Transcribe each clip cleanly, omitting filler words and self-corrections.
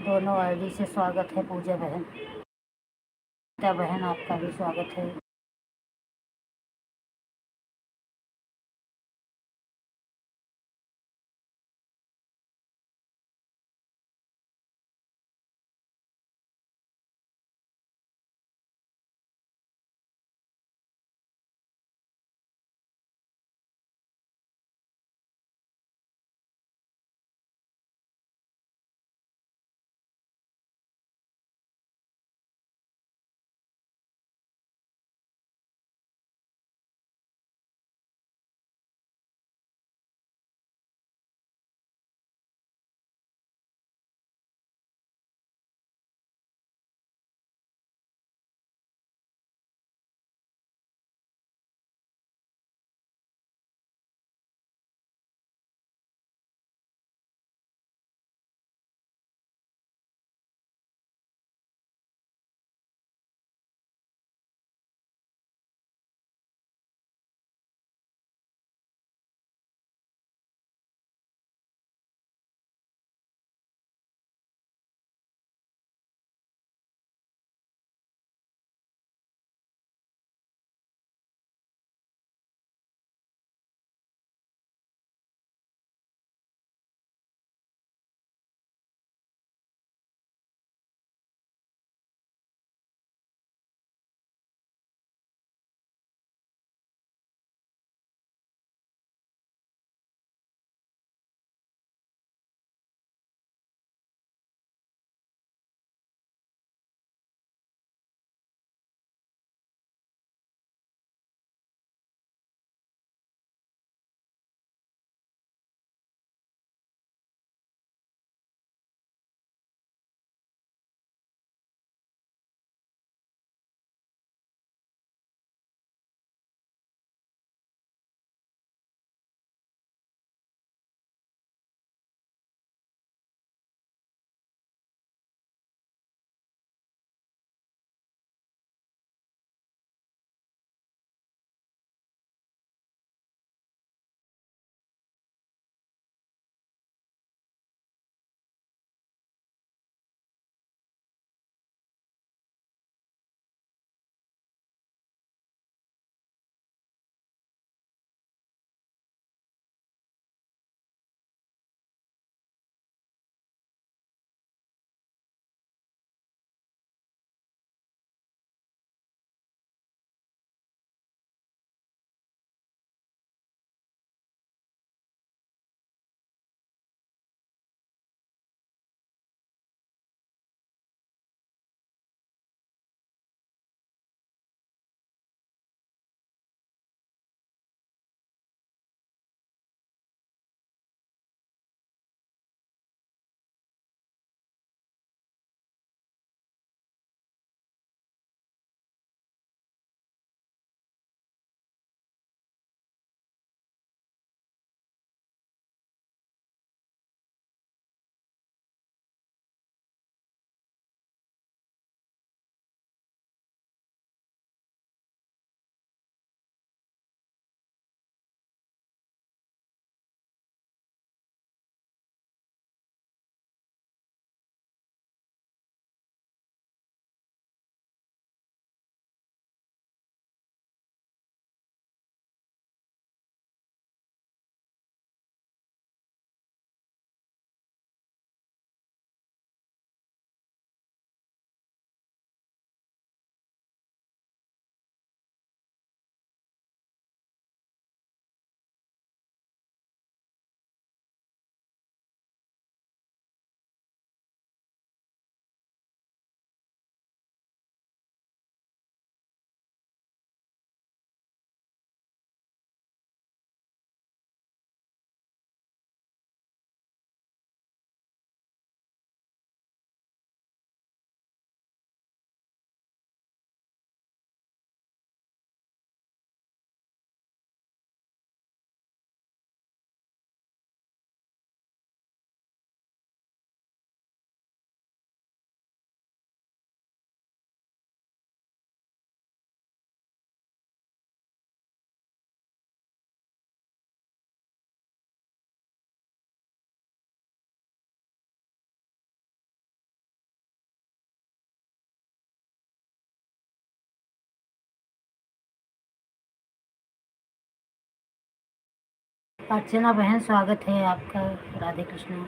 दोनों आईडी से स्वागत है पूजा बहन। गीता बहन आपका भी स्वागत है। अर्चना बहन, स्वागत है आपका। राधे कृष्णा।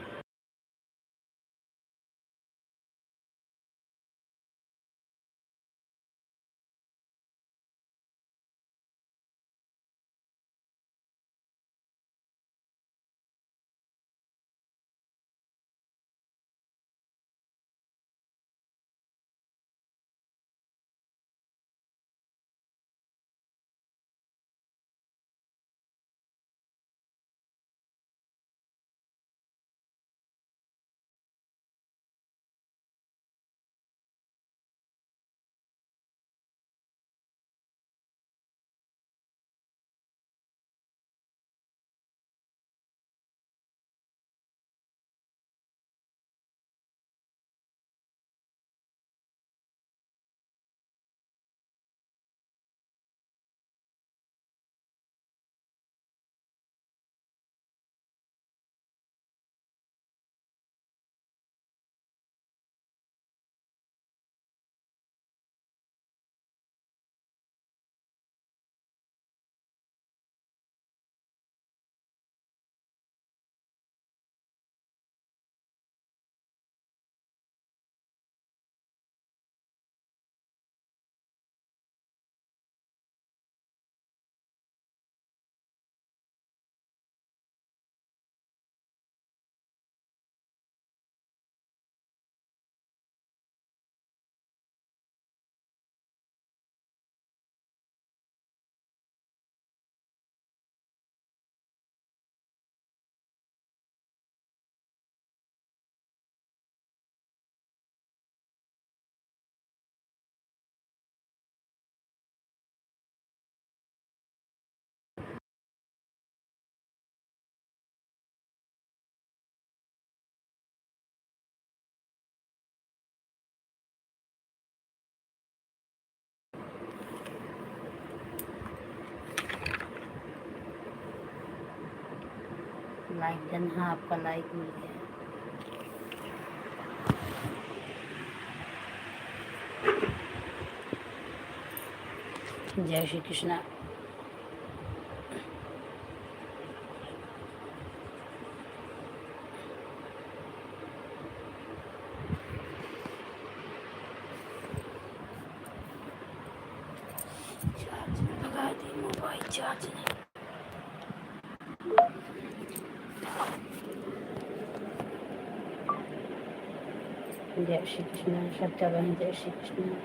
Like done. हाँ, आपका लाइक मिल गया। जय श्री कृष्णा। चार्ज में लगा दी मोबाइल, चार्ज नहीं। जय श्री कृष्ण। सत्या बहन, जय श्री कृष्ण।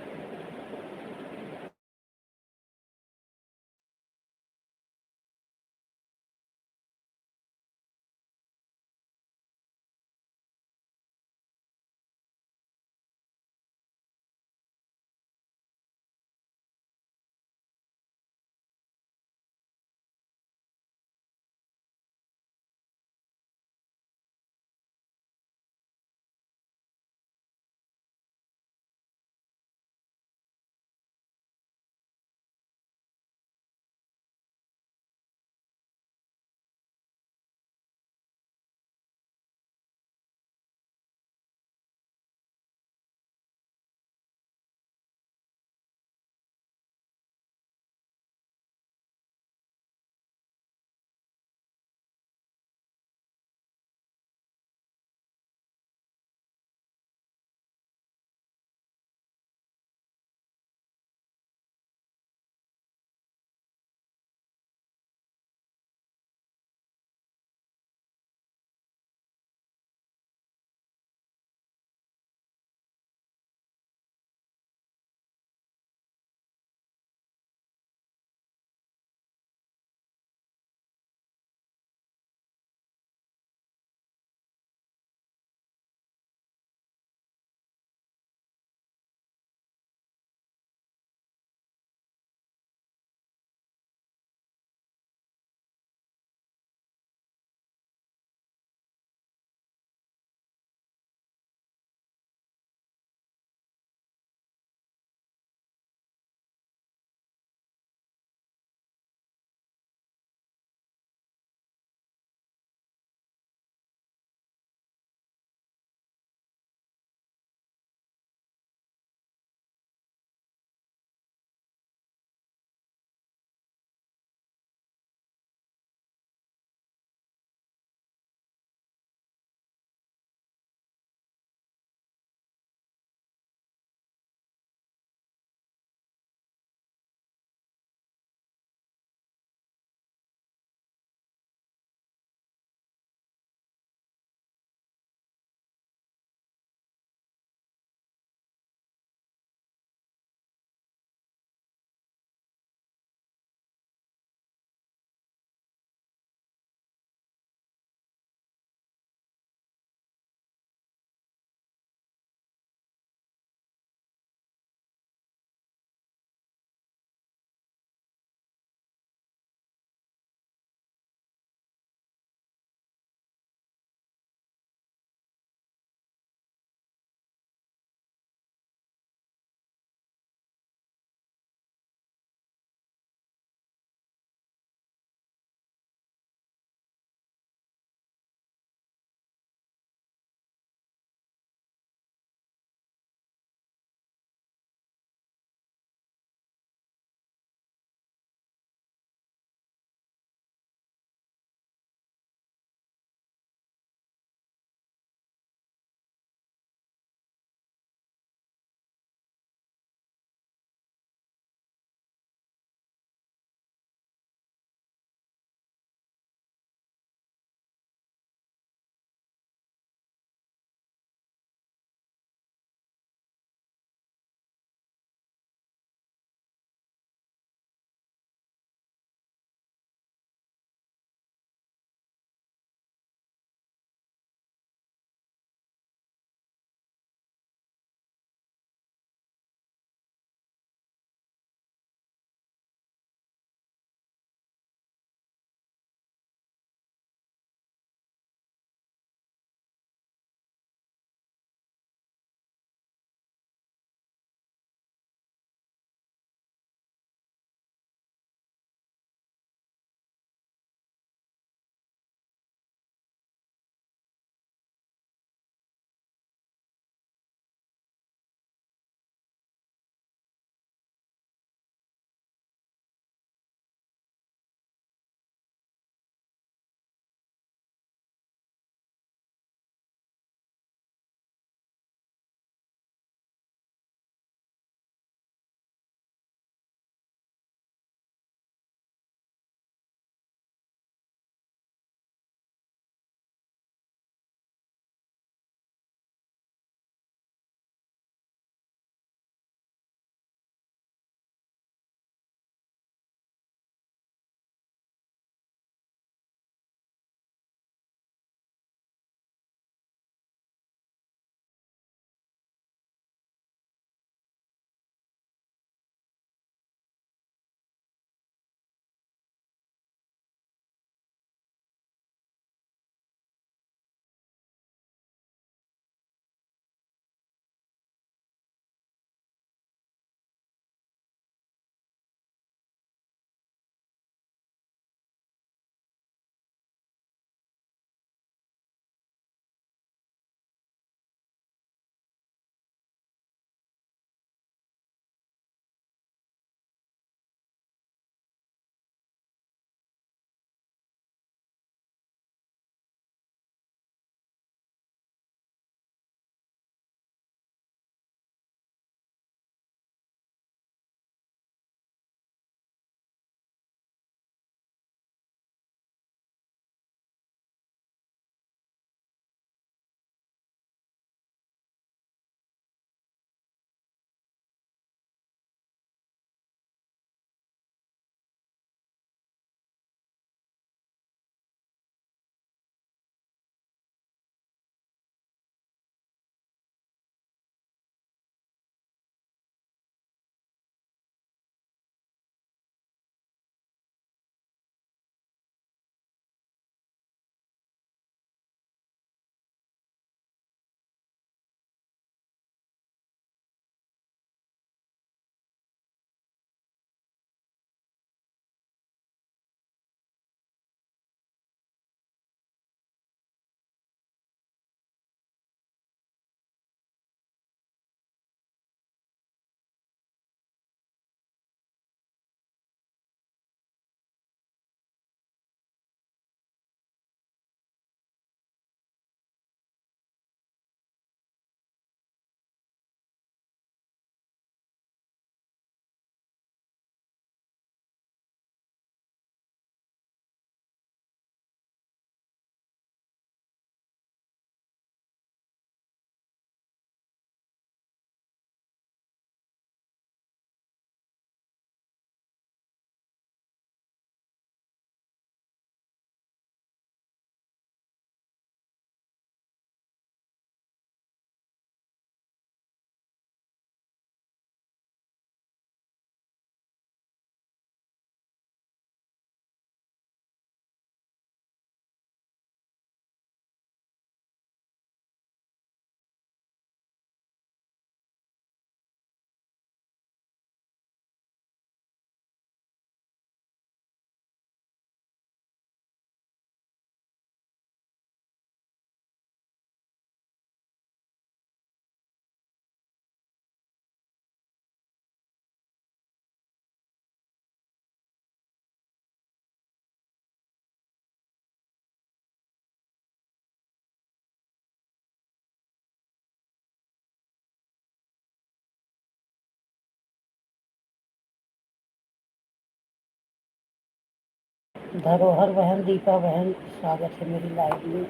धरोहर बहन, दीपा बहन, स्वागत है मेरी लाइव में।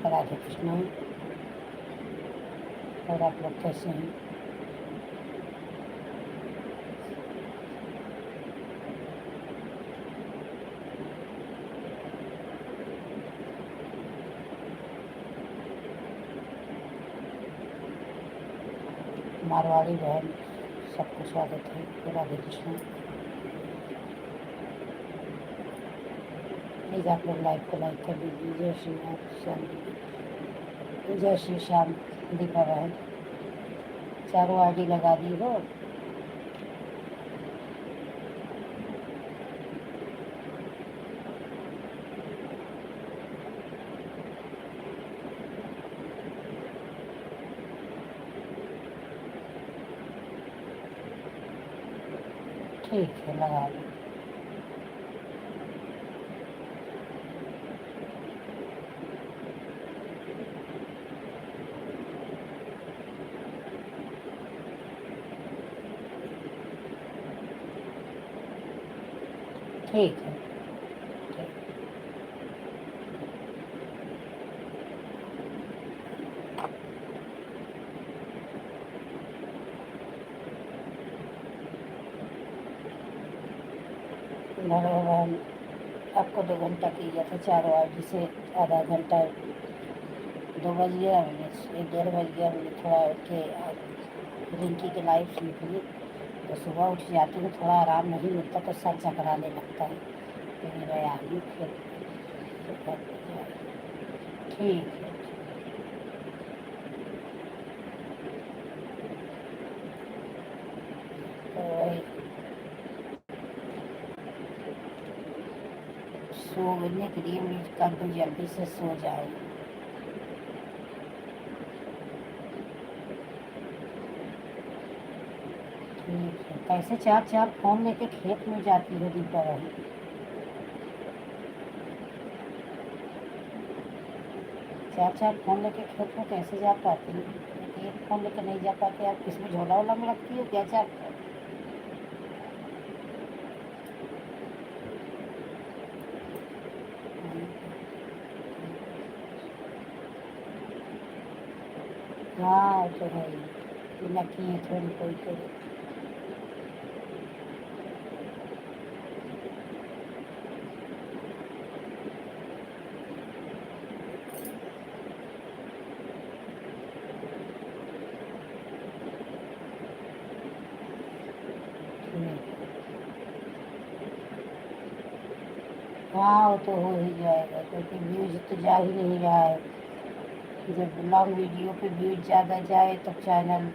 राधे कृष्णा। और आप लोग कैसे हैं? मारवाड़ी बहन, सबको स्वागत है। राधे कृष्णा। प्लीज़ आप लोग लाइव को लाइक कर दीजिए। जय श्री राम, श्याम जी। जय श्री श्याम। दीपा बहन, चारों आईडी लगा दी हो। ठीक है, लगा दी। ठीक है। बहन, आपको 2 घंटा किया था चारों आईडी से। आधा घंटा 2 बज गया, मुझे 1 डेढ़ बज गया। मुझे थोड़ा उठ के रिंकी के लाइव सुन ली। तो सुबह उठ जाती हूँ, थोड़ा आराम नहीं मिलता तो सर चकराने लगता है। फिर मैं आ गई। फिर ठीक है। तो वही सोने के लिए मैं कर दूँ, जल्दी से सो जाऊँ। ठीक है। कैसे 4-4 फ़ोन लेके खेत में जाती हो दीपा बहन? 4-4 फ़ोन लेके खेत में कैसे जा पाती हो? एक फ़ोन लेके नहीं जा पाते आप? किसमें झोला वोला में रखती हो क्या 4 फ़ोन? हाँ, तो है ही। बिना किए थोड़ी कोई करे। हाँ, वो तो हो ही जाएगा, क्योंकि व्यूज़ तो जा ही नहीं रहा है। जब लॉन्ग वीडियो पे व्यूज़ ज़्यादा जाए तो चैनल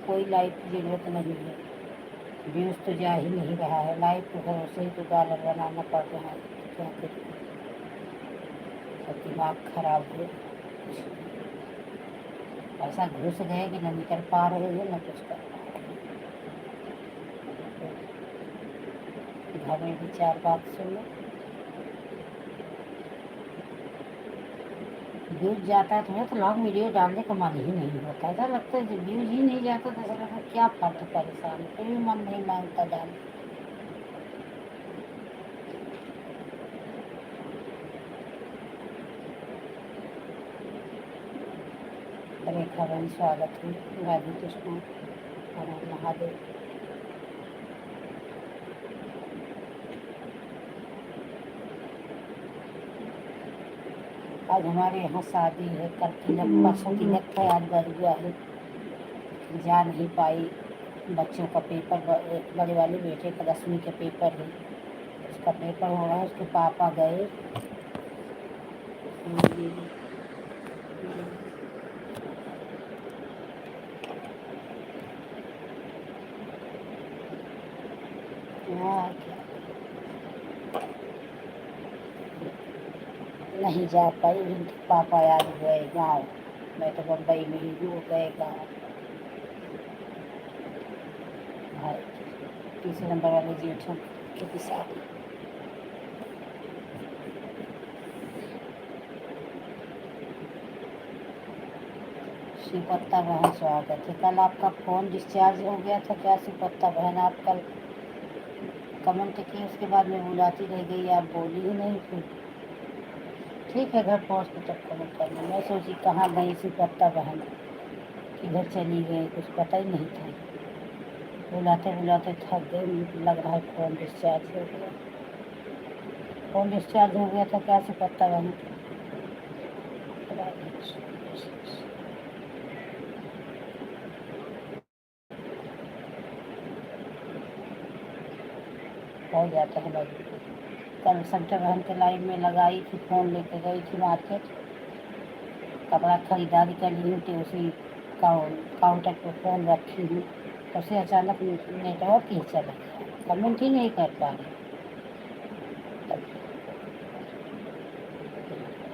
कोई लाइव की ज़रूरत नहीं है। व्यूज़ तो जा ही नहीं रहा है। लाइव के भरोसे ही तो डॉलर बनाना पड़ रहा है। क्या करें? सब दिमाग खराब है। ऐसा घुस गए कि न निकल पा रहे हैं, न कुछ कर पा रहे हैं। घर में भी 4 बात सुनो। व्यूज़ जाता है तुम्हें तो लॉन्ग वीडियो डालने का मन ही नहीं होता। ऐसा लगता है जब व्यूज़ ही नहीं जाता तो ऐसा लगता है क्या फालतू परेशान है, फिर भी मन नहीं मांगता डालने। रेखा बहन, स्वागत है। राधे कृष्ण। हर हर महादेव। आज हमारे यहाँ शादी है, कल तिलक, परसों तिलक है, आज बढ़ गया है। जा नहीं पाई। बच्चों का पेपर, बड़े वाले बेटे का 10वीं का पेपर है, उसका पेपर हो रहा है। उसके पापा गए। हाँ, नहीं जा पाई। उनके पापा आज गए गाँव। मैं तो बम्बई में ही हूँ, गए गाँव। भाई, तीसरे नंबर वाले जेठन के साथ। सुपत्ता बहन, स्वागत है। कल आपका फ़ोन डिस्चार्ज हो गया था क्या सुपत्ता बहन? आप कल कमेंट किए, उसके बाद में बुलाती रह गई, आप बोली ही नहीं फिर। ठीक है, घर पहुँच के तब कमेंट करना। मैं सोची कहाँ गई सुपत्ता बहन, किधर चली गई, कुछ पता ही नहीं था। बुलाते बुलाते थक गई, मुझे लग रहा है फ़ोन डिस्चार्ज हो गया। फ़ोन डिस्चार्ज हो गया था क्या सुपत्ता बहन? हो जाता है भाई। कल सब्जा बहन के लाइव में लगाई थी, फ़ोन लेके गई थी मार्केट, कपड़ा खरीदारी कर ली थी, उसी काउंटर पे फ़ोन रखी हूँ, तब से अचानक नेटवर्क ही चला गया, कमेंट ही नहीं कर पा रही।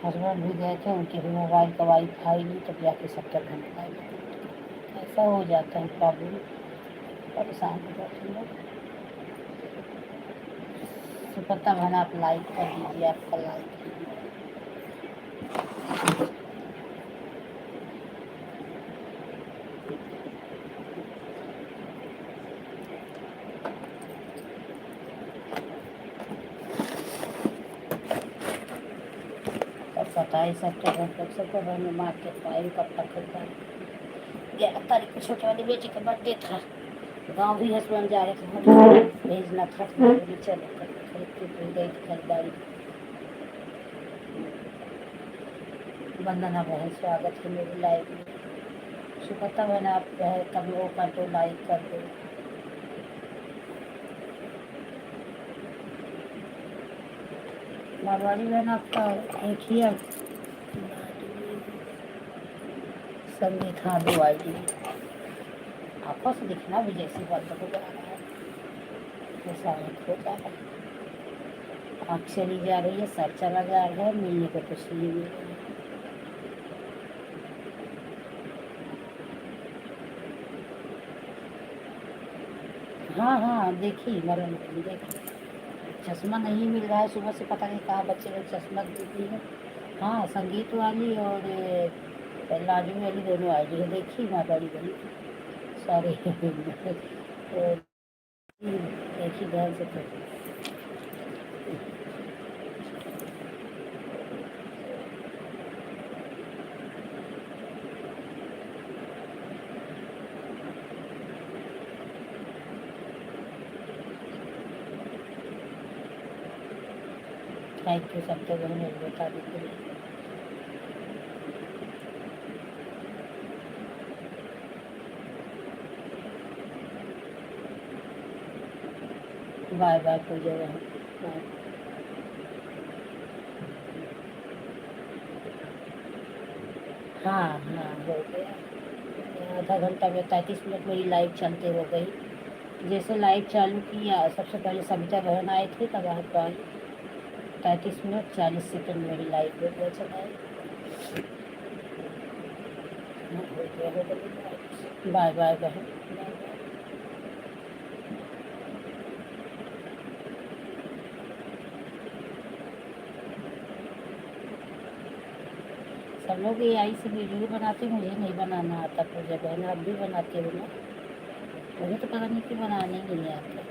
हस्बैंड भी गए थे, उनके भी मोबाइल का वाईफाई नहीं, तब जाके सब्जा बहन का लाइव में। ऐसा हो जाता है प्रॉब्लम, परेशान हो जाती है। सुपत्ता बहन आप लाइक कर दीजिए, आपका लाइक तब 27 अक्टूबर तक सब्जा बहन में मार्केट में आई, कपड़ा खरीदा। 11 तारीख को छोटे वाली बेटी का बर्थडे था, गाँव भी हस्बैंड जा रहे थे, भेजना था, तो बोली चलो खरीद के फिर गई थी खरीदारी। वंदना बहन स्वागत है मेरी लाइव में। सुपत्ता बहन आप कभी वो कर दो, लाइक कर दो। मारवाड़ी बहन आपका एक ही है संगीत, हाँ 2 ID आंखों से दिखना भी जैसी बंद हो जा रहा है, जैसा आँख हो जा रहा है, आँख चली जा रही है, सर चला जा रहा है, मिलने को कुछ नहीं मिल रहा है। हाँ हाँ देखी, मरम देखी, चश्मा नहीं मिल रहा है, सुबह से पता नहीं कहाँ बच्चे लोग चश्मा दी है। हाँ संगीत वाली और लाडली वाली दोनों ID है, देखी मारवाड़ी वाली सारे तो देखी ध्यान से तो। थैंक यू सब जगह मुझे बता देते। बाय बाय पूजा बहन, बाय। हाँ हाँ हो गया, आधा घंटा में 33 मिनट मेरी लाइव चलते हो गई। जैसे लाइव चालू किया सबसे पहले सविता बहन आए थे, तब आप आई। 33 मिनट 40 सेकंड मेरी लाइव हो गया चलाए। बाय बाय बहन। सब लोग AI से वीडियो बनाते, मुझे नहीं बनाना आता। पूजा बहन आप भी बनाते हो ना? मुझे तो पता नहीं कि बनाने ही नहीं आता।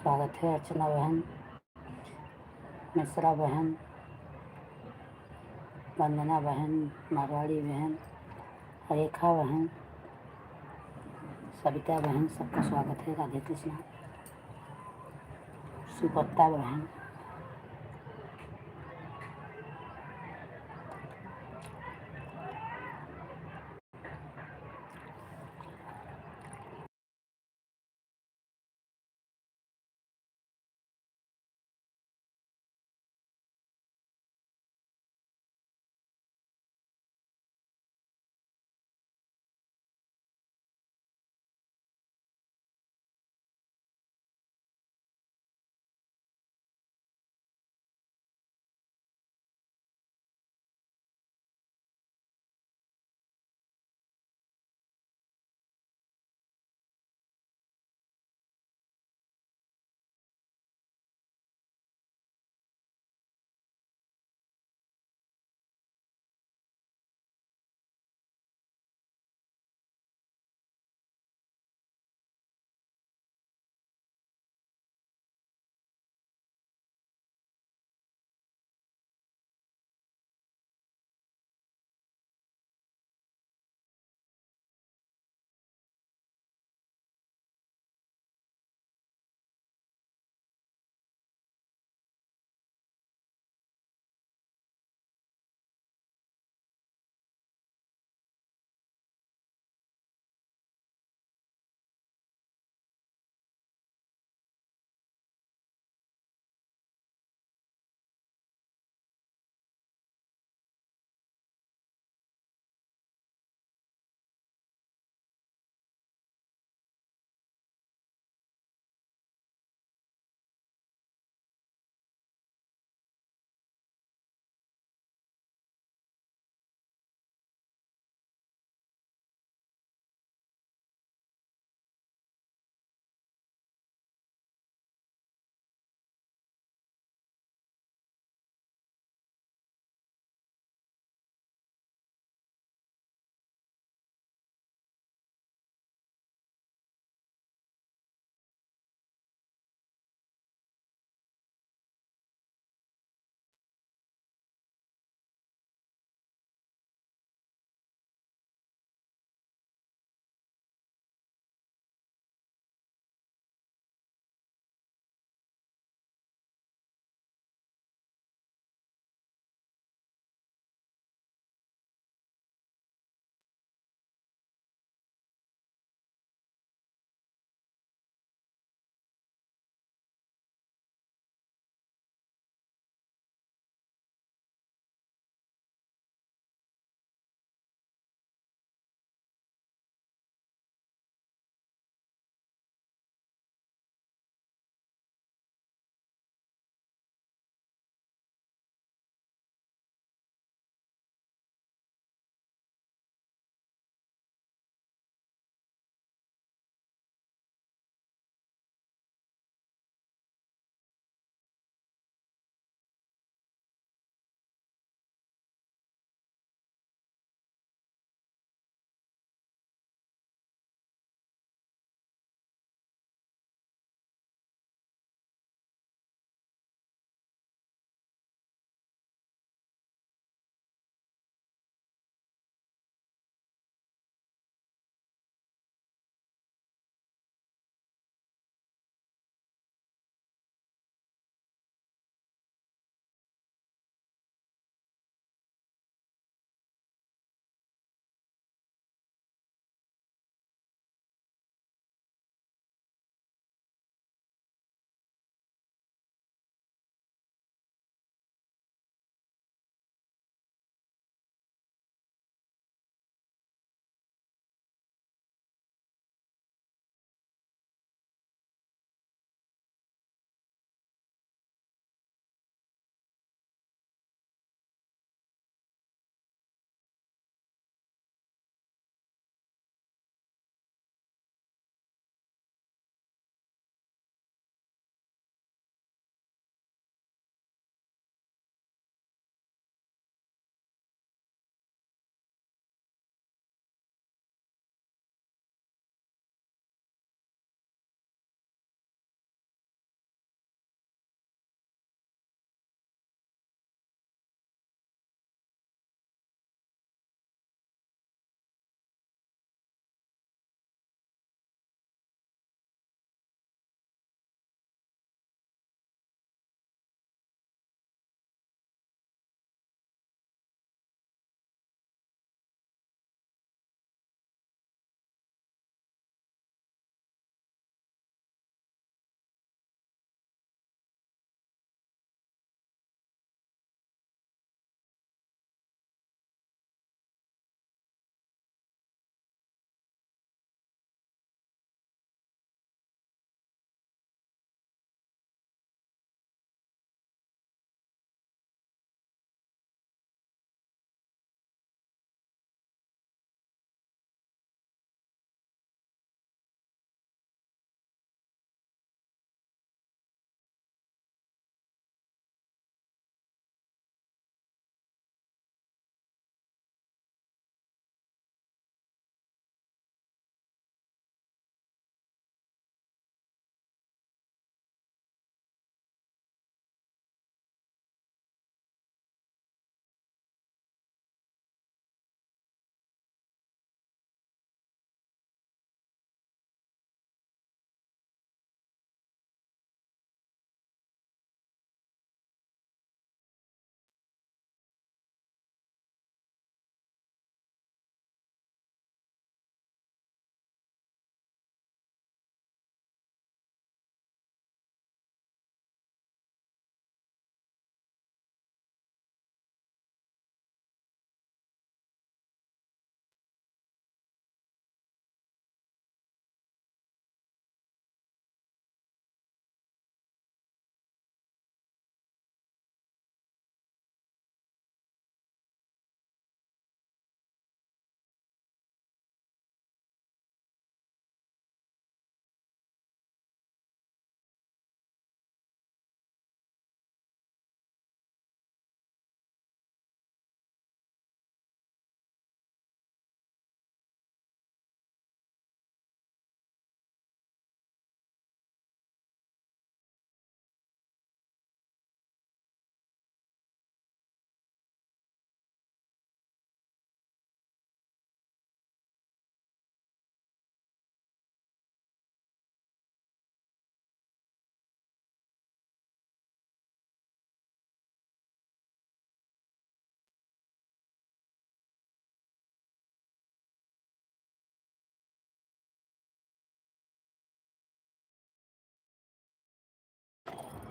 स्वागत है। अर्चना बहन, मिश्रा बहन, वंदना बहन, मारवाड़ी बहन, रेखा बहन, सविता बहन, सबका स्वागत है। राधे कृष्णा। सुपत्ता बहन,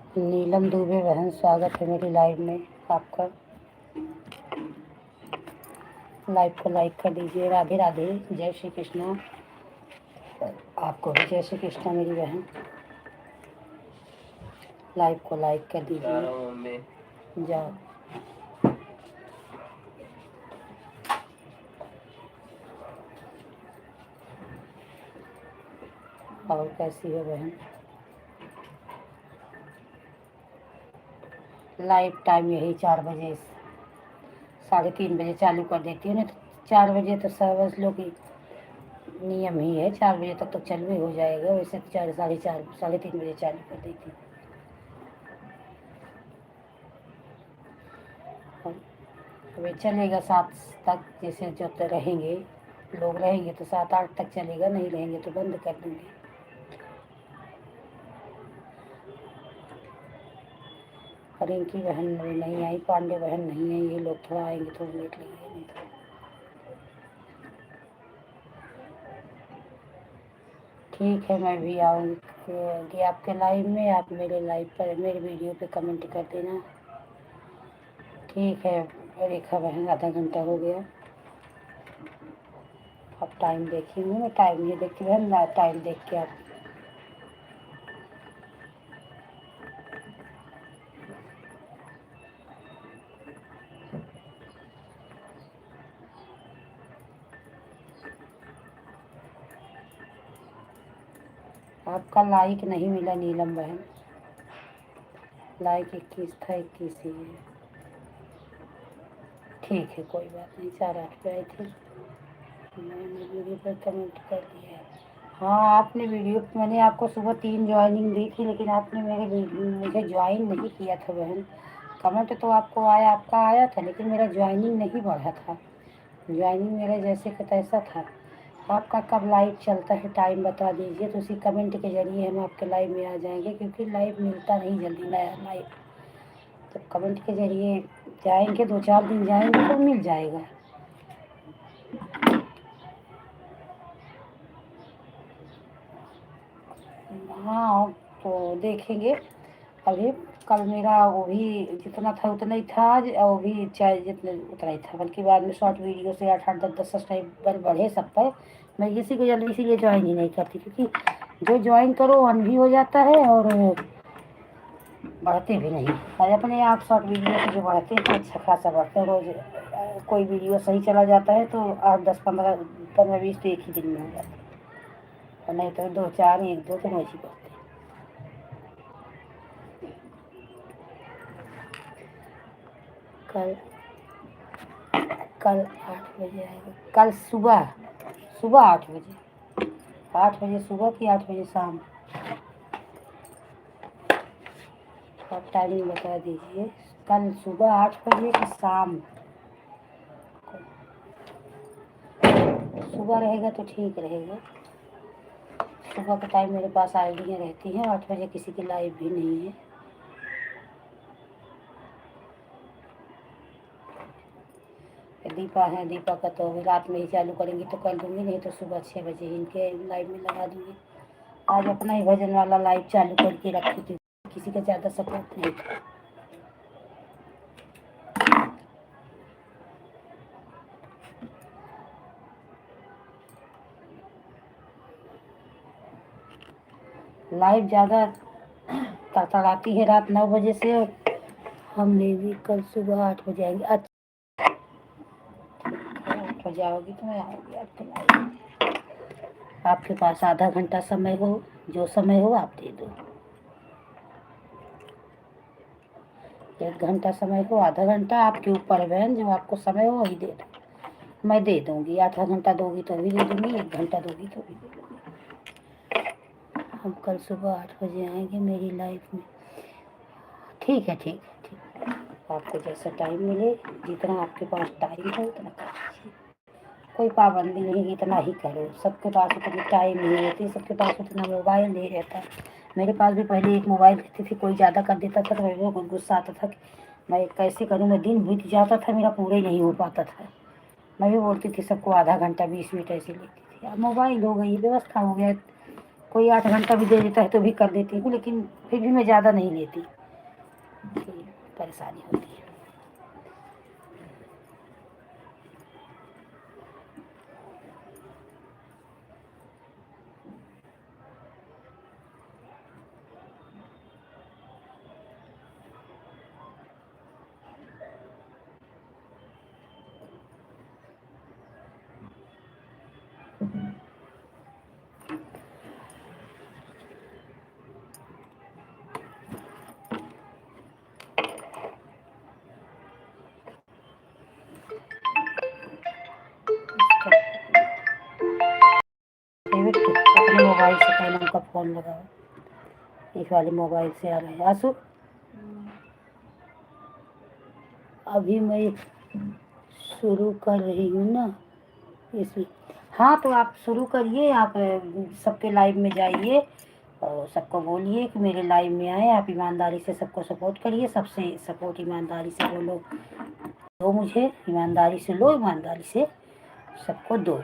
नीलम दुबे बहन, स्वागत है मेरी लाइव में आपका। लाइव को लाइक कर दीजिए। राधे राधे, जय श्री कृष्णा। आपको भी जय श्री कृष्णा मेरी बहन। लाइव को लाइक कर दीजिए। जाओ। और कैसी हो बहन? लाइव टाइम यही 4 बजे 3:30 बजे चालू कर देती हूँ ना, तो 4 बजे तो समझ लो कि नियम ही है, 4 बजे तक तो चालू ही हो जाएगा। वैसे तो 4, 4:30, 3:30 बजे चालू कर देती हूँ। अभी चलेगा 7 तक, जैसे जो तो रहेंगे लोग रहेंगे तो 7-8 तक चलेगा, नहीं रहेंगे तो बंद कर दूँगी। रिंकी बहन अभी नहीं आई, पांडे बहन नहीं है, ये लोग थोड़ा आएंगे, थोड़ा लेट लगेगा। नहीं तो ठीक है, मैं भी आऊँगी आपके लाइव में। आप मेरे लाइव पर, मेरे वीडियो पे कमेंट कर देना। ठीक है रेखा बहन, आधा घंटा हो गया। आप टाइम देखिए, मैं टाइम नहीं देखती बहन, टाइम देख के आप। आपका लाइक नहीं मिला नीलम बहन, लाइक 21 था, 21 ही है। ठीक है कोई बात नहीं, 4-8 पे आई थी, मैंने वीडियो पर कमेंट कर दिया है। हाँ आपने वीडियो, मैंने आपको सुबह 3 ज्वाइनिंग दी थी, लेकिन आपने मुझे ज्वाइन नहीं किया था बहन। कमेंट तो आपको आया, आपका आया था, लेकिन मेरा ज्वाइनिंग नहीं बढ़ा था। ज्वाइनिंग मेरा जैसे का तैसा था। आपका कब लाइव चलता है टाइम बता दीजिए, तो उसी कमेंट के जरिए हम आपके लाइव में आ जाएंगे, क्योंकि लाइव मिलता नहीं जल्दी नया लाइव। तो कमेंट के जरिए जाएंगे, 2-4 दिन जाएंगे तो मिल जाएगा। हाँ तो देखेंगे। अभी कल मेरा वो भी जितना था उतना ही था आज, और वो भी चाहे जितने उतना ही था, बल्कि बाद में शॉर्ट वीडियो से 8-8, 10-10 सब्सक्राइबर बढ़े सब पर। मैं इसी को जल्दी इसीलिए ज्वाइन ही नहीं करती, क्योंकि जो ज्वाइन करो वन भी हो जाता है और बढ़ते भी नहीं। और अपने आप शॉर्ट वीडियो से जो बढ़ते हैं अच्छा खासा बढ़ते हैं रोज। कोई वीडियो सही चला जाता है तो 8, 10, 15, 15, 20 तो एक ही दिन में हो जाता है, और नहीं तो 2, 4, 1, 2 तो रोज ही बढ़ते हैं। कल कल 8 बजे आएगा, कल सुबह सुबह 8 बजे, 8 बजे सुबह की 8 बजे शाम। आप टाइमिंग बता दीजिए, कल सुबह 8 बजे की शाम। सुबह रहेगा तो ठीक रहेगा। सुबह का टाइम मेरे पास आइडियाँ रहती हैं, 8 बजे किसी की लाइव भी नहीं है। दीपा है, दीपा का तो अभी रात में ही चालू करेंगी तो कर दूँगी, नहीं तो सुबह 6 बजे इनके लाइव में लगा दूँगी। आज अपना ही भजन वाला लाइव चालू करके रखी थी, किसी का ज़्यादा सपोर्ट नहीं था। लाइव ज़्यादा तड़तड़ाती है रात 9 बजे से, और हमने भी कल सुबह 8 बजे आएंगे। अच्छा 8 बजे आओगी तो मैं आऊँगी आपके लाइव। आपके पास आधा घंटा समय हो, जो समय हो आप दे दो। 1 घंटा समय हो, आधा घंटा आपके ऊपर है बहन, जो आपको समय हो वही दे दो, मैं दे दूँगी। आधा घंटा दोगी तो भी दे दूँगी, 1 घंटा दोगी तो भी दे दूँगी। हम कल सुबह 8 बजे आएंगे मेरी लाइफ में। ठीक है ठीक है ठीक है, आपको जैसा टाइम मिले, जितना आपके पास टाइम है उतना कर लीजिए। कोई पाबंदी नहीं कि इतना ही करो, सबके पास उतनी टाइम नहीं रहती, सबके पास उतना मोबाइल नहीं रहता। मेरे पास भी पहले एक मोबाइल रहती थी, कोई ज़्यादा कर देता था तो मेरे को गुस्सा आता था कि मैं कैसे करूँ, मैं दिन बीत जाता था, मेरा पूरा ही नहीं हो पाता था। मैं भी बोलती थी सबको आधा घंटा 20 मिनट ऐसे लेती थी। अब मोबाइल हो गई, व्यवस्था हो गया, कोई 8 घंटा भी दे देता है तो भी कर देती हूँ, लेकिन फिर भी मैं ज़्यादा नहीं लेती। कि परेशानी होती है। अपने मोबाइल से पहले उनका फ़ोन लगाओ। इस वाले मोबाइल से आ रहा है आंसू। अभी मैं शुरू कर रही हूँ ना इसमें। हाँ तो आप शुरू करिए, आप सबके लाइव में जाइए और सबको बोलिए कि मेरे लाइव में आए। आप ईमानदारी से सबको सपोर्ट करिए, सबसे सपोर्ट ईमानदारी से बोलो, दो मुझे ईमानदारी से लो, ईमानदारी से सबको दो।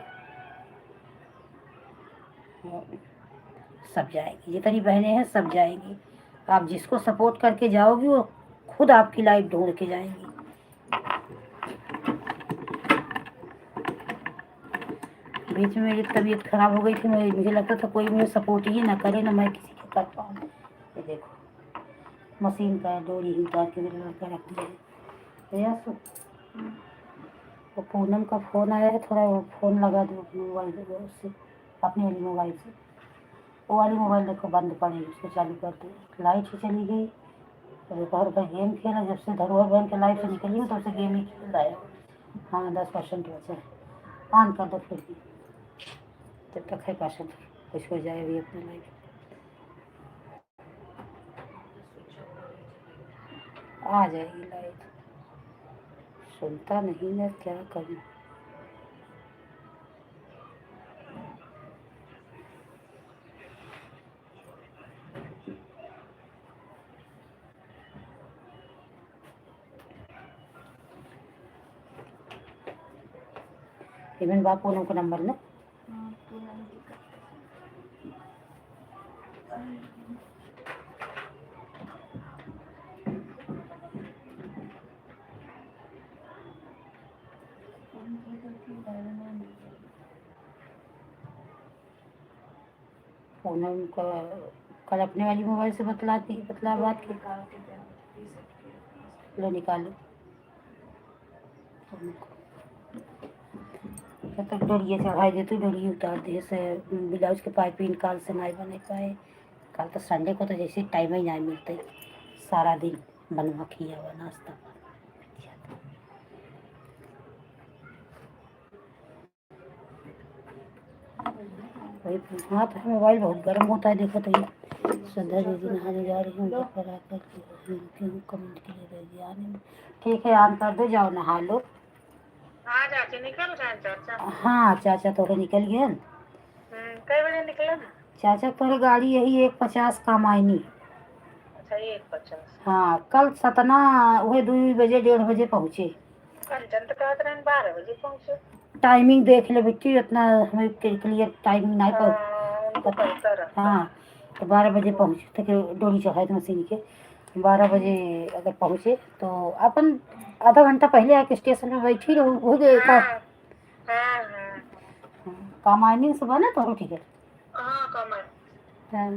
सब जाएंगी, जितनी बहनें हैं सब जाएंगी। आप जिसको सपोर्ट करके जाओगी वो खुद आपकी लाइफ ढूंढ के जाएंगी। बीच में मेरी तबीयत खराब हो गई थी, मुझे लगता था कोई मुझे सपोर्ट ही ना करे, ना मैं किसी के कर पाऊँ। ये देखो मशीन का डोरी ही उतार के मेरे लड़का रख दिया है। वो पूनम का फ़ोन आया है, थोड़ा वो फ़ोन लगा दो अपने मोबाइल से, उससे अपने वाली मोबाइल से। वो वाली मोबाइल देखो बंद पड़ी, उसको चालू कर दो। लाइट ही चली गई। तो दोपहर भर गेम खेला, जब से धरोहर बहन के लाइट से निकली हूँ तब से गेम ही खेल रहा है। हाँ 10% बचा है, ऑन कर दो फिर भी, जब तक है परसेंट कुछ हो जाए अभी अपने लाइफ। आ जाएगी लाइट, सुनता नहीं मैं क्या करूँ। इवन बापू ने को नंबर ना पूनम का कल अपने वाली मोबाइल से बतला बात की। लो निकालो जब तक डोरिए चढ़ाई देती, डोरिए उतार दे से ब्लाउज के पाइपिंग काल से नहीं बने पाए। कल तो संडे को तो जैसे टाइम ही नहीं मिलते, सारा दिन बनवा किया हुआ नाश्ता। वही हाँ तो मोबाइल बहुत गर्म होता है, देखो तो ये श्रद्धा दीदी नहाने जा रही हूँ, घर पर आकर क्यों कमेंट के लिए दे दिया आने में। ठीक है ऑन कर दो, जाओ नहा लो। हाँ चाची निकल गए चाचा। हाँ चाचा तो निकल गए। कई बजे निकले? चाचा तो गाड़ी यही 1:50 काम आईनी। अच्छा 1:50। हाँ कल सतना वही 2 बजे 1:30 बजे पहुँचे। कंचन तो कहते रहे 12 बजे पहुँचे। टाइमिंग देख ले बेटी, उतना हमें क्लियर टाइमिंग नहीं उनको कहता रहा। हाँ तो 12 बजे पहुँचे थे कि डोरी चढ़ाए थे मशीन के। 12 बजे अगर पहुँचे तो अपन आधा घंटा पहले आके स्टेशन में बैठी रहो, हो गए का। कामायनी सुबह ना तो टिकट। हाँ कमर। हाँ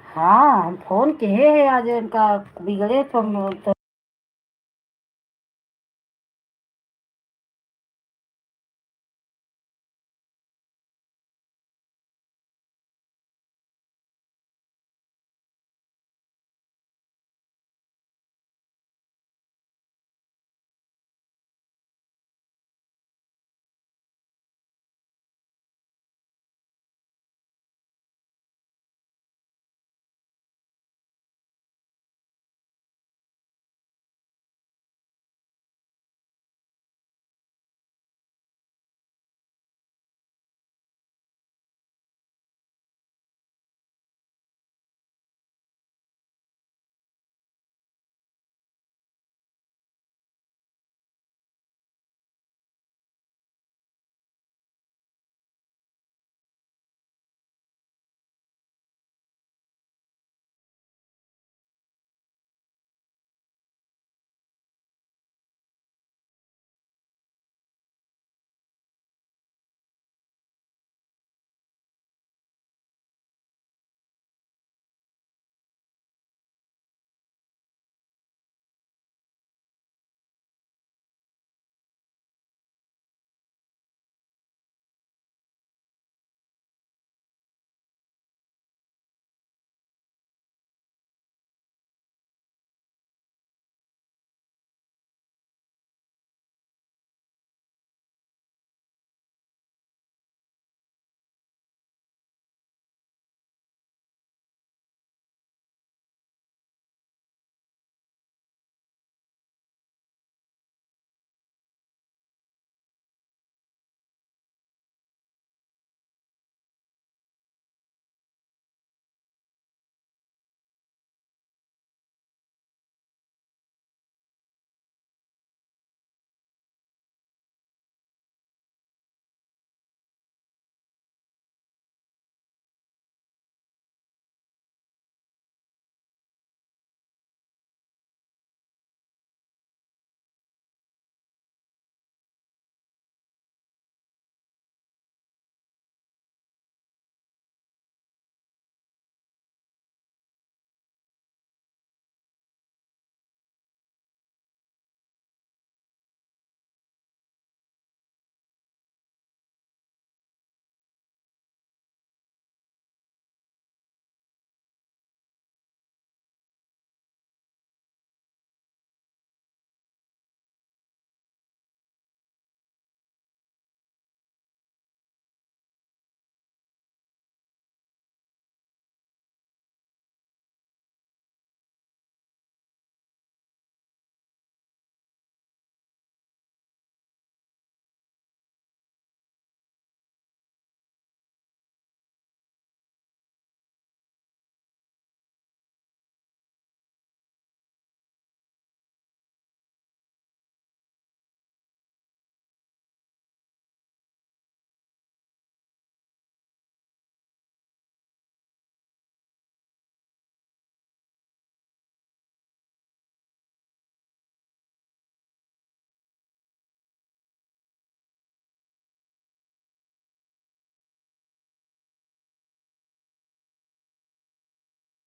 हाँ हम फोन किए हैं आज उनका बिगड़े तो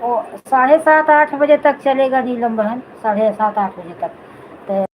वो 7:30-8 बजे तक चलेगा नीलम बहन, 7:30-8 बजे तक। तो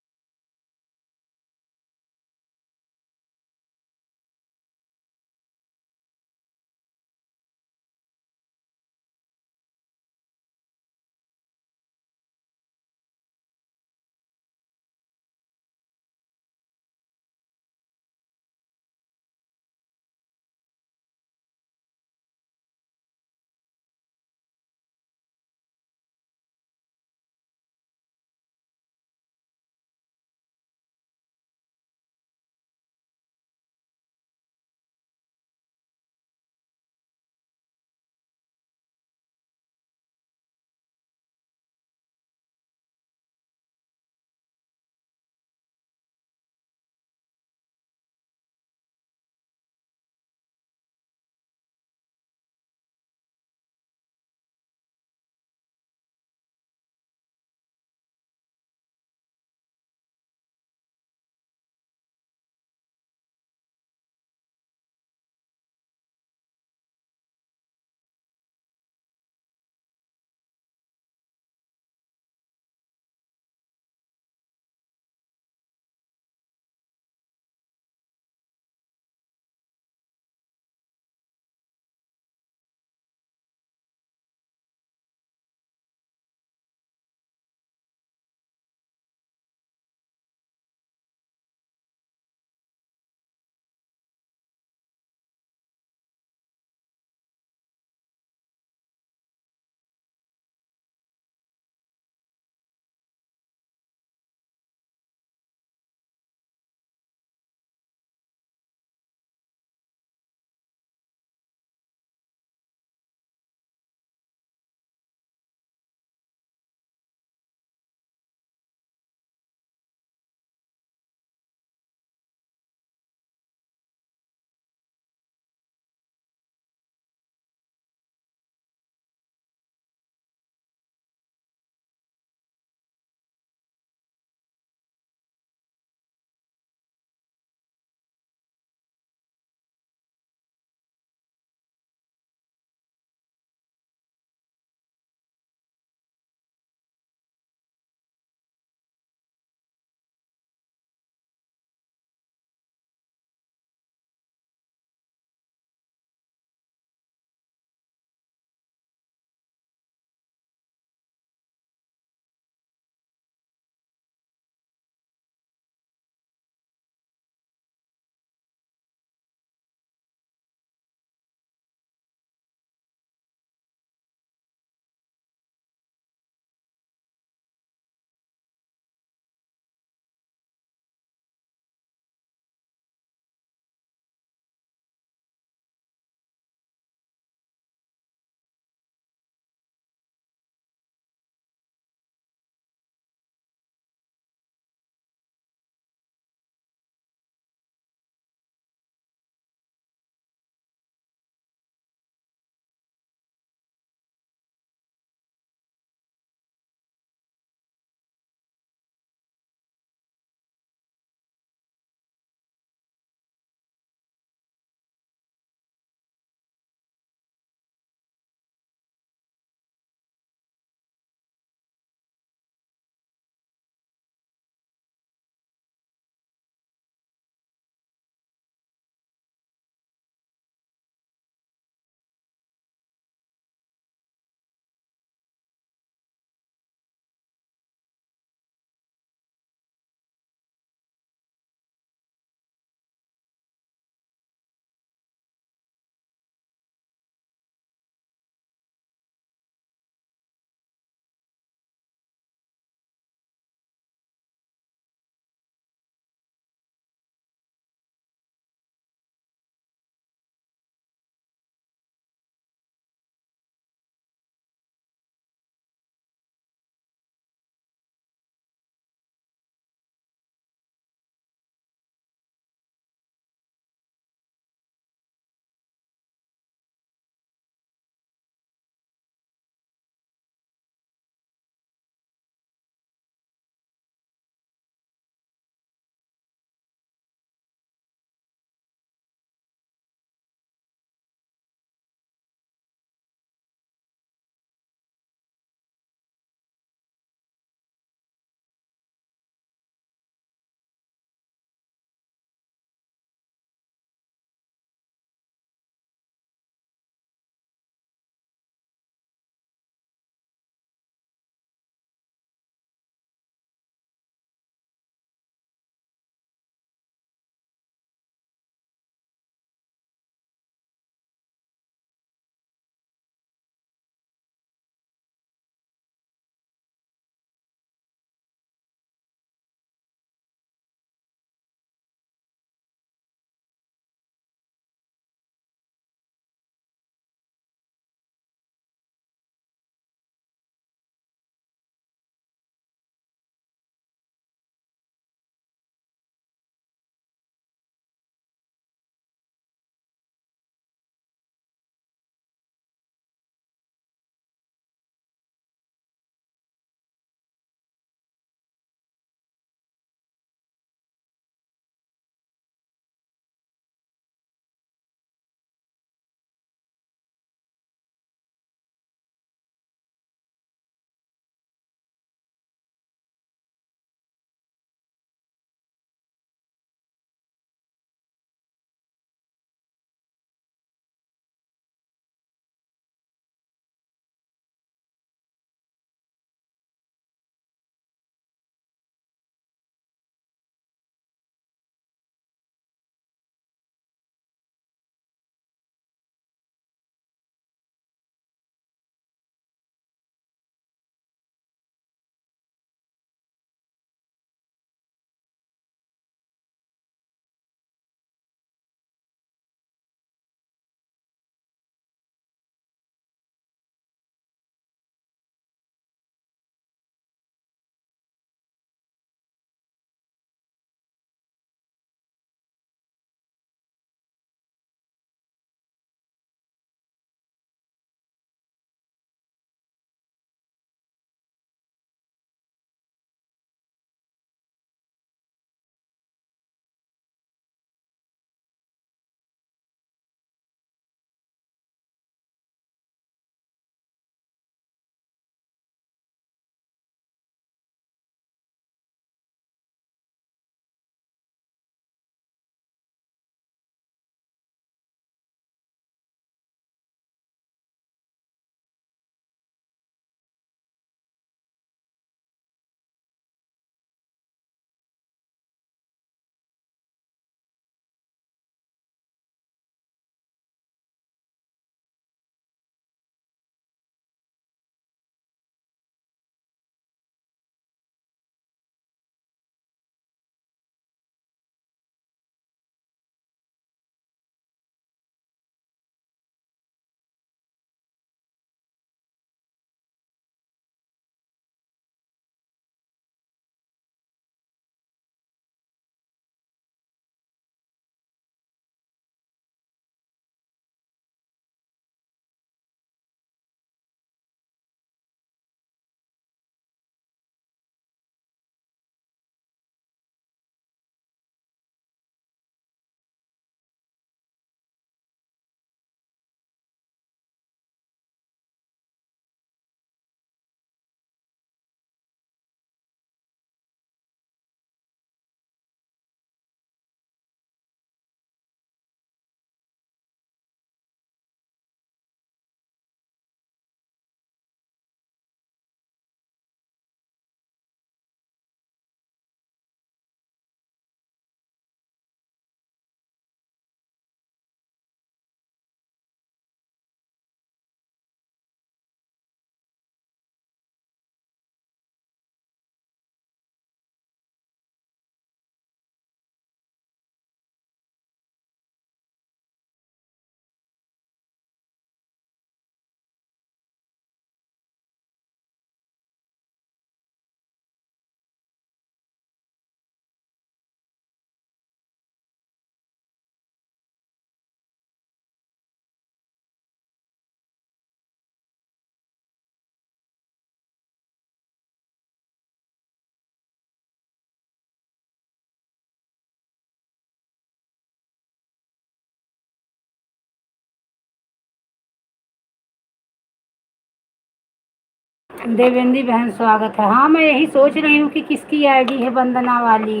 देवेंद्री बहन स्वागत है। हाँ, मैं यही सोच रही हूँ कि किसकी आईडी है वंदना वाली।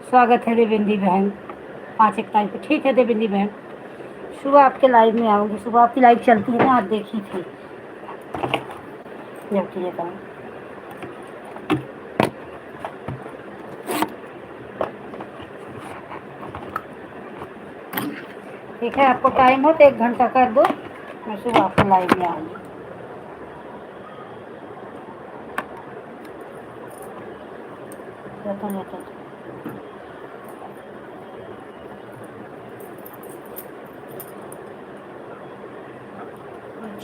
स्वागत है देवेंद्री बहन 5 तारीख को। ठीक है देवेंद्री बहन, सुबह आपके लाइव में आऊँगी। सुबह आपकी लाइव चलती है ना, आप देखी थी जब की बताऊँ। ठीक है, आपको टाइम हो तो 1 घंटा कर दो, मैं सुबह आपके लाइव में आऊँगी।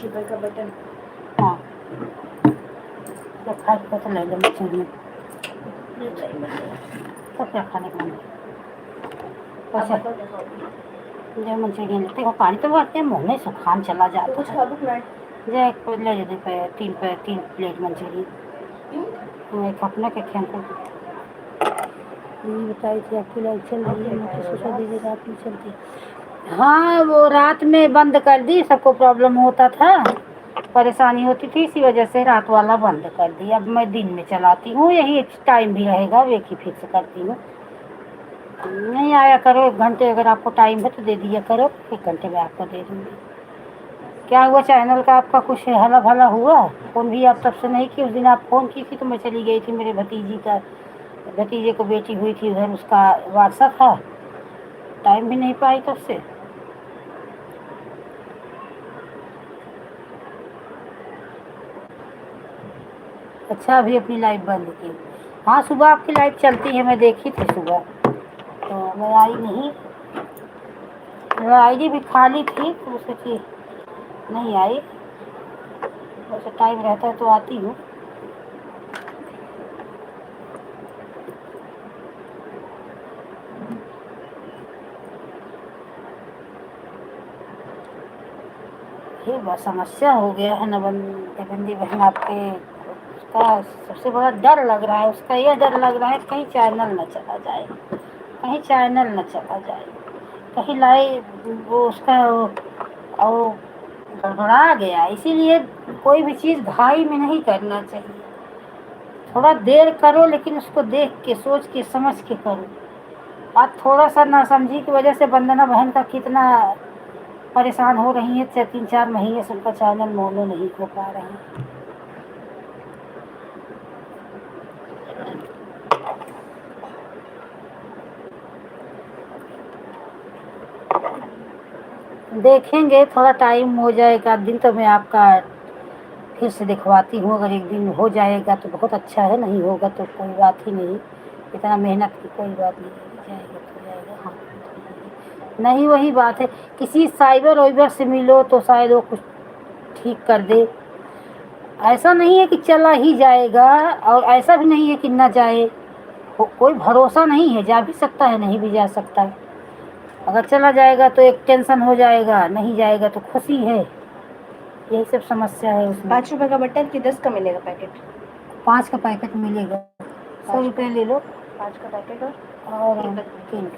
सुबह का बटन। हाँ, तो खाए तो ले लो मंचूरियन। तो क्या खाने का मन है? जो मंचूरियन लेते हो, पानी तो भरते हैं मुँह में, सुखान चला जाता कुछ है। खा दूँ मैं? जो एक ले लेते पे 3 प्लेट मंचूरियन। एक अपना के खेल को ये बताई थी आपकी लाइट चल रही है, मैं तो सोचा दीजिए रात में चलती। हाँ, वो रात में बंद कर दी, सबको प्रॉब्लम होता था, परेशानी होती थी, इसी वजह से रात वाला बंद कर दी। अब मैं दिन में चलाती हूँ, यही एक टाइम भी रहेगा, एक ही फिक्स करती हूँ। नहीं आया करो 1 घंटे, अगर आपको टाइम है तो दे दिया करो, 1 घंटे में आपको दे दूँगी। क्या हुआ, चैनल का आपका कुछ हला भला हुआ? फ़ोन भी आप तब से नहीं की। उस दिन आप फ़ोन की थी तो मैं चली गई थी, मेरे भतीजे को बेटी हुई थी उधर, उसका वारसा था, टाइम भी नहीं पाई तब से। अच्छा, अभी अपनी लाइव बंद की? हाँ, सुबह आपकी लाइव चलती है, मैं देखी थी सुबह, तो मैं आई नहीं। मेरा आईडी भी खाली थी तो सोची नहीं आई, वैसे टाइम रहता है तो आती हूँ। ये बस समस्या हो गया है नबंदी बहन आपके। उसका सबसे बड़ा डर लग रहा है, उसका यह डर लग रहा है कहीं चैनल न चला जाए, कहीं चैनल न चला जाए, कहीं लाइव वो उसका वो गड़बड़ा गया। इसीलिए कोई भी चीज़ घाई में नहीं करना चाहिए, थोड़ा देर करो लेकिन उसको देख के, सोच के, समझ के करो। आप थोड़ा सा नासमझी की वजह से वंदना बहन का कितना परेशान हो रही है, 3-4 महीने से उनका चैनल मोनो नहीं हो पा रहे हैं। देखेंगे, थोड़ा टाइम हो जाएगा, दिन तो मैं आपका फिर से दिखवाती हूँ। अगर 1 दिन हो जाएगा तो बहुत अच्छा है, नहीं होगा तो कोई बात ही नहीं, इतना मेहनत की कोई बात नहीं है, जाएगा तो जाएगा। हाँ, नहीं वही बात है, किसी साइबर वाइबर से मिलो तो शायद वो कुछ ठीक कर दे। ऐसा नहीं है कि चला ही जाएगा, और ऐसा भी नहीं है कि ना जाए, कोई भरोसा नहीं है, जा भी सकता है, नहीं भी जा सकता है। अगर चला जाएगा तो एक टेंशन हो जाएगा, नहीं जाएगा तो खुशी है, यही सब समस्या है उसमें। 5 रुपए का बटन कि 10 का मिलेगा पैकेट? 5 का पैकेट मिलेगा, 100 रुपये ले लो। 5 का पैकेट और 3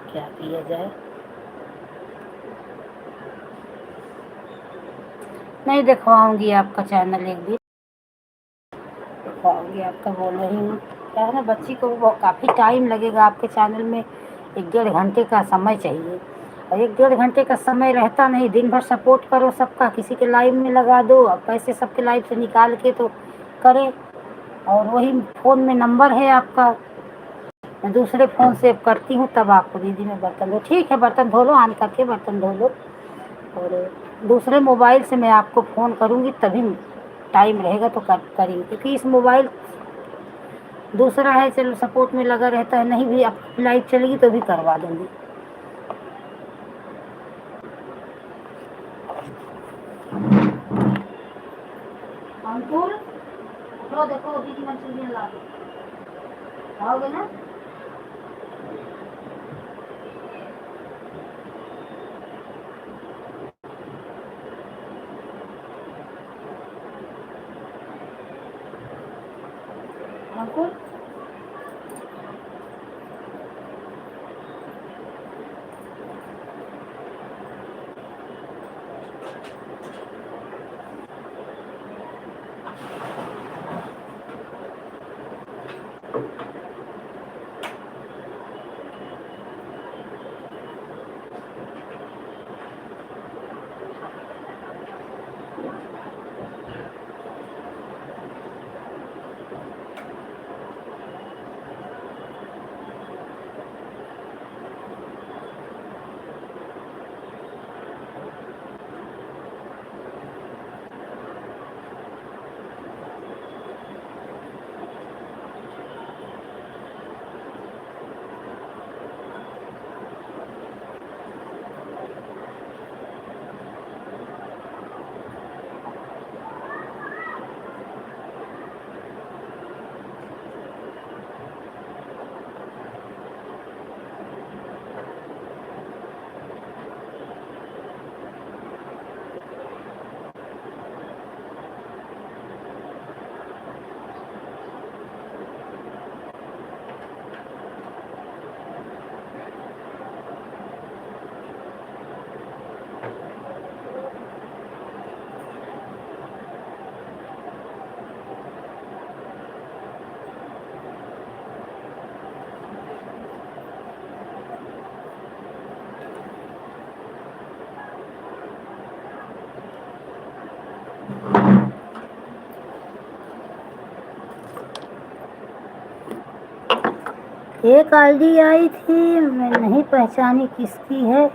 क्या किया जाए, नहीं दिखवाऊंगी आपका चैनल, एक दिन दिखवाऊंगी आपका, बोल रही हूँ। क्या है ना, बच्ची को भी काफ़ी टाइम लगेगा आपके चैनल में, 1-1.5 घंटे का समय चाहिए, और 1-1.5 घंटे का समय रहता नहीं। दिन भर सपोर्ट करो सबका, किसी के लाइव में लगा दो, अब पैसे सबके लाइव से निकाल के तो करें। और वही फ़ोन में नंबर है आपका, मैं दूसरे फ़ोन से करती हूँ, तब आपको दीदी मैं बर्तन धो, ठीक है बर्तन धो लो, ऑन करके बर्तन धो लो, और दूसरे मोबाइल से मैं आपको फ़ोन करूँगी, तभी टाइम रहेगा तो करेंगे, क्योंकि इस मोबाइल दूसरा है, चलो सपोर्ट में लगा रहता है, नहीं भी अब लाइव चलेगी तो भी करवा दूँगी। अंकुर उठो, देखो दीदी मंचूरियन ला दो, खाओगे ना? अंकुर एक आईडी आई थी, मैं नहीं पहचानी किसकी है।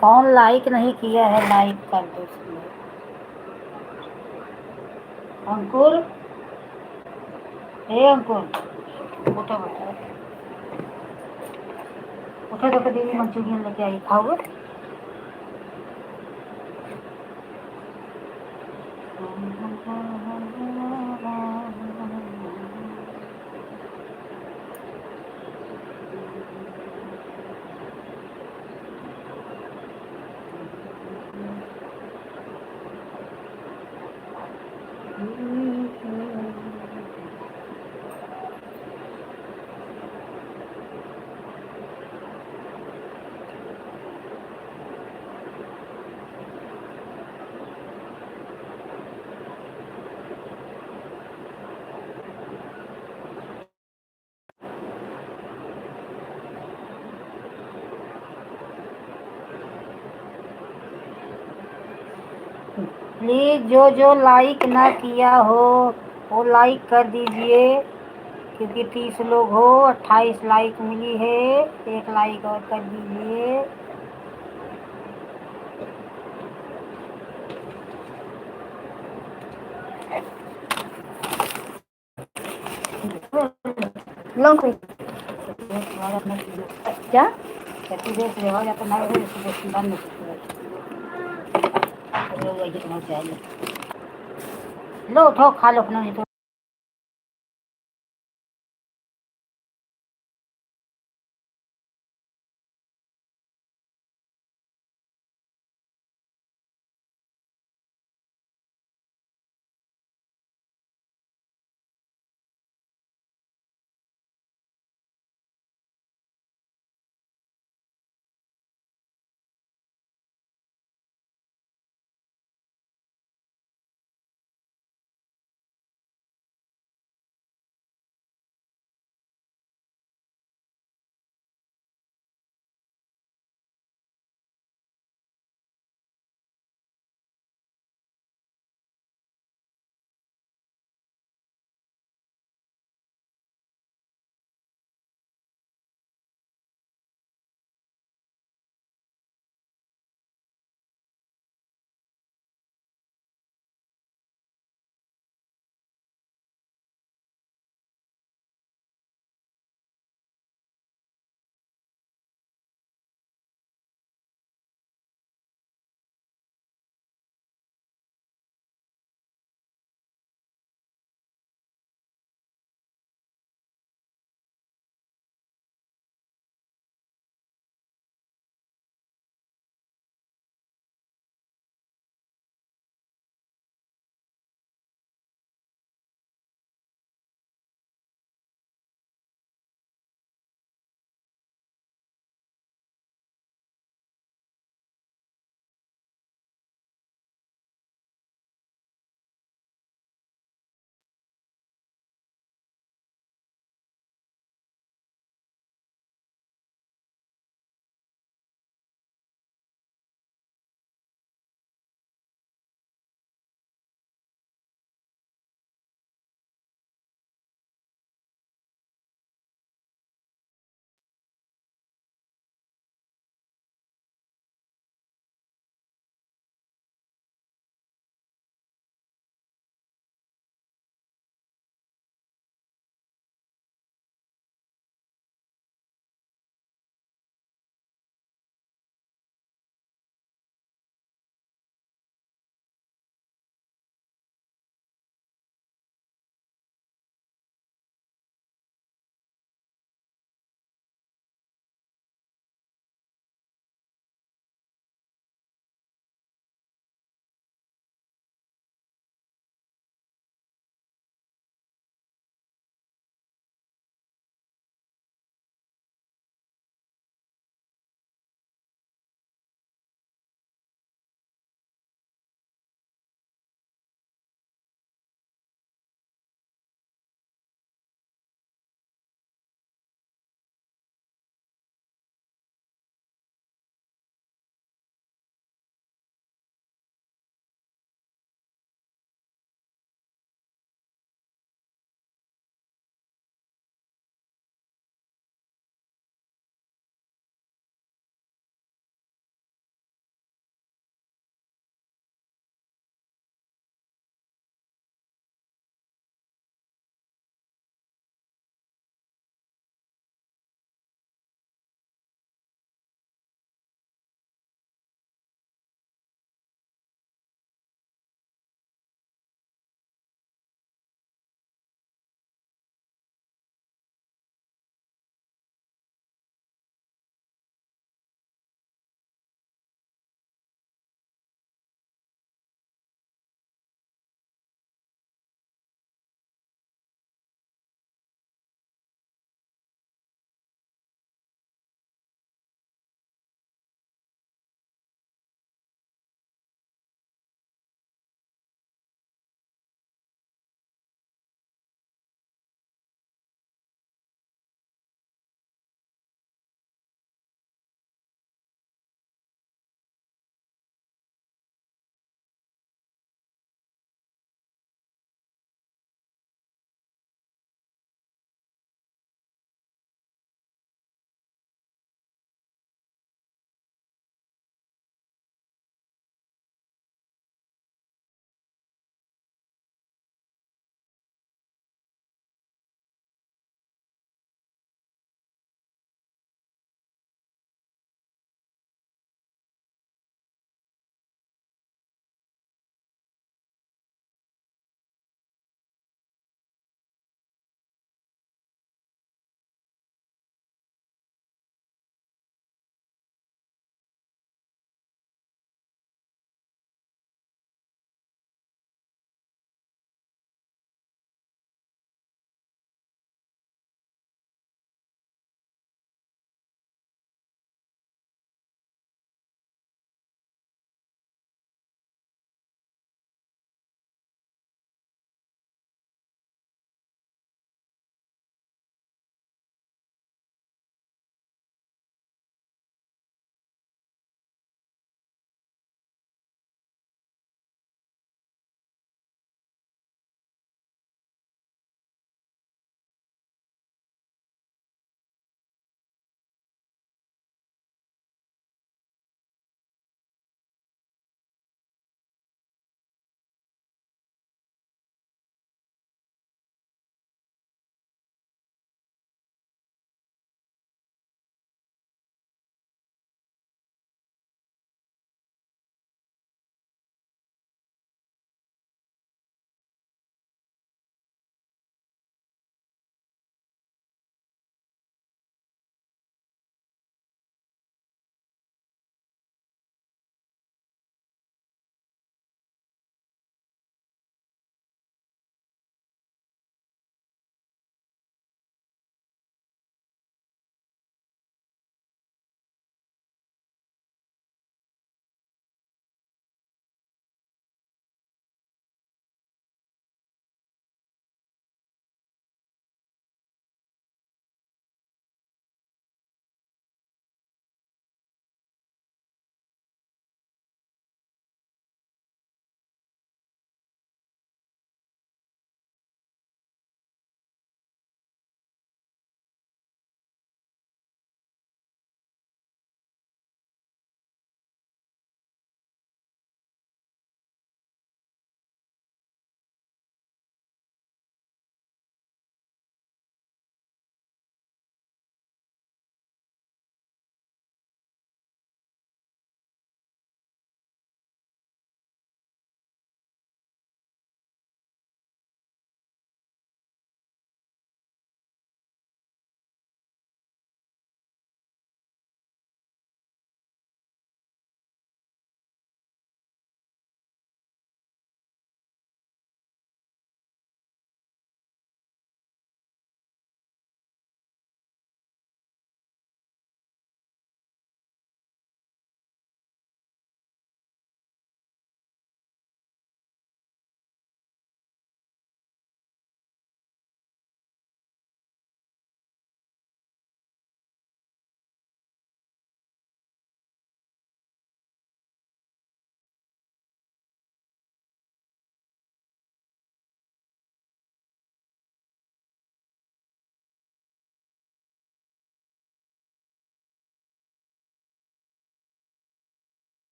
कौन लाइक नहीं किया है, लाइक कर दो इसमें। अंकुर, हे अंकुर, उठो बेटा, उठो तो दीदी मंचूरियन लेके आई, खाओगे? प्लीज़ जो जो लाइक ना किया हो वो लाइक कर दीजिए, क्योंकि 30 लोग हो, 28 लाइक मिली है, एक लाइक और कर दीजिए। लॉन्ग कोई क्या कैसी देश हो जाता नहीं हो इसको बंद नहीं चाहिए। लो उठो खा लो अपना, नहीं तो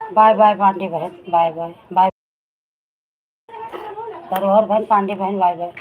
बाय बाय पांडे बहन, बाय बाय बाय। धरोहर बहन, पांडे बहन, बाय बाय।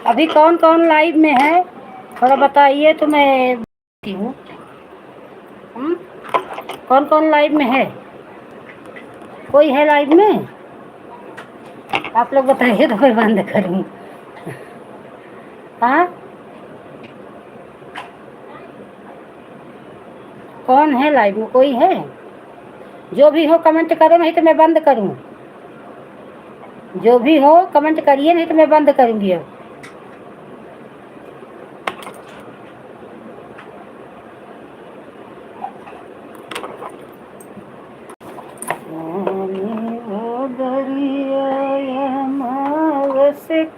अभी कौन कौन लाइव में है थोड़ा बताइए तो मैं बताती हूँ। कौन कौन लाइव में है? कोई है लाइव में? आप लोग बताइए तो मैं बंद करूँ। हाँ, कौन है लाइव में? कोई है? जो भी हो कमेंट करो, नहीं तो मैं बंद करूँ। जो भी हो कमेंट करिए, नहीं तो मैं बंद करूँगी अब।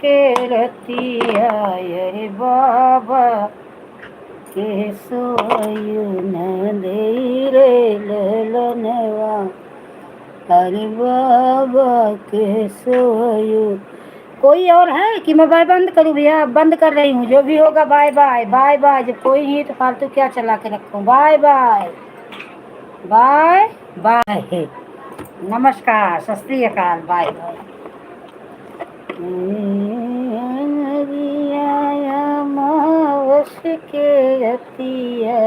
के रतिया रे बाबा के सोयु न दे रे ललनवा, अरे बाबा के सोयु। कोई और है कि मैं बाय बंद करूँ? भैया बंद कर रही हूँ। जो भी होगा बाय बाय बाय बाय। जब कोई नहीं तो फालतू क्या चला के रखूँ। Bye bye bye bye. नमस्कार, सत श्री अकाल, बाय बाय। नदिया अमावस के रतिया